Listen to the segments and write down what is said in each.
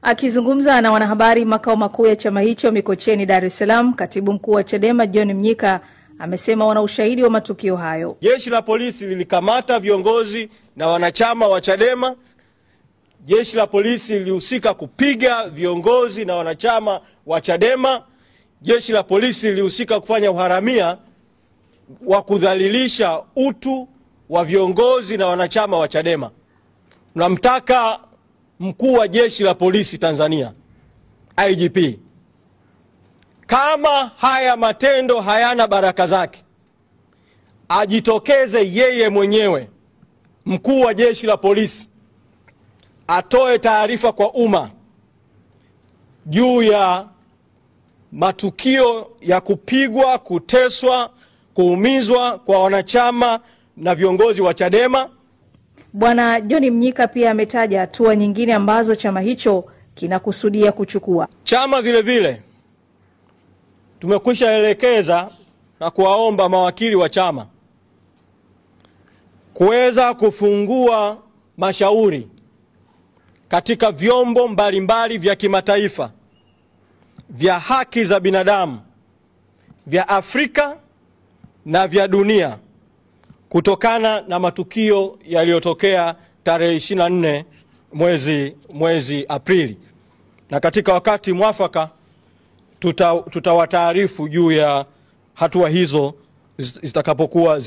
Akizungumza na wanahabari makao makuu ya chama hicho Mikocheni, Dar es Salaam, katibu mkuu wa Chadema John Mnyika amesema wana ushahidi wa matukio hayo. Jeshi la polisi lilikamata viongozi na wanachama wa Chadema. Jeshi la polisi lilihusika kupiga viongozi na wanachama wa Chadema. Jeshi la polisi lilihusika kufanya uharamia wa kudhalilisha utu wa viongozi na wanachama wa Chadema. Tunamtaka mkuu wa jeshi la polisi Tanzania, IGP, kama haya matendo hayana baraka zake, ajitokeze yeye mwenyewe, mkuu wa jeshi la polisi, atoe taarifa kwa umma juu ya matukio ya kupigwa, kuteswa, kuumizwa kwa wanachama na viongozi wa Chadema. Bwana John Mnyika pia ametaja hatua nyingine ambazo chama hicho kinakusudia kuchukua. Chama vile vile tumekwisha elekeza na kuwaomba mawakili wa chama kuweza kufungua mashauri katika vyombo mbalimbali vya kimataifa vya haki za binadamu vya Afrika na vya dunia kutokana na matukio yaliyotokea tarehe 24 mwezi Aprili, na katika wakati mwafaka tutawataarifu juu ya hatua hizo zitakapokuwa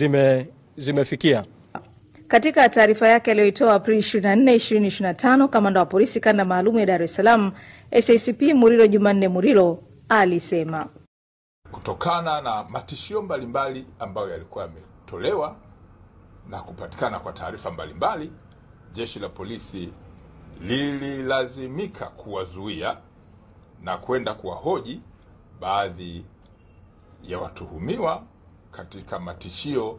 zimefikia. Katika taarifa yake aliyoitoa Aprili 24, 2025, kamanda wa polisi kanda maalum ya Dar es Salaam SACP Murilo Jumanne Murilo alisema kutokana na matishio mbalimbali ambayo yalikuwa yametolewa na kupatikana kwa taarifa mbalimbali, jeshi la polisi lililazimika kuwazuia na kwenda kuwahoji baadhi ya watuhumiwa katika matishio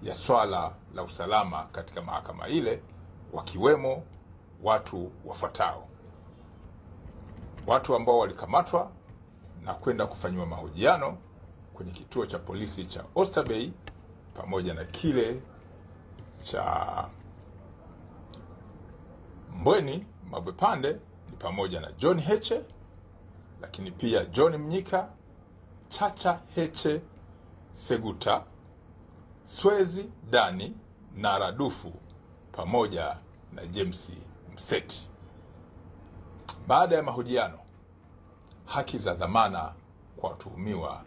ya swala la usalama katika mahakama ile, wakiwemo watu wafuatao: watu ambao walikamatwa na kwenda kufanywa mahojiano kwenye kituo cha polisi cha Oysterbay pamoja na kile cha Mbweni Mabwepande ni pamoja na John Heche, lakini pia John Mnyika, Chacha Heche Seguta, Swezi Dani na Radufu pamoja na James Mseti. Baada ya mahojiano, haki za dhamana kwa watuhumiwa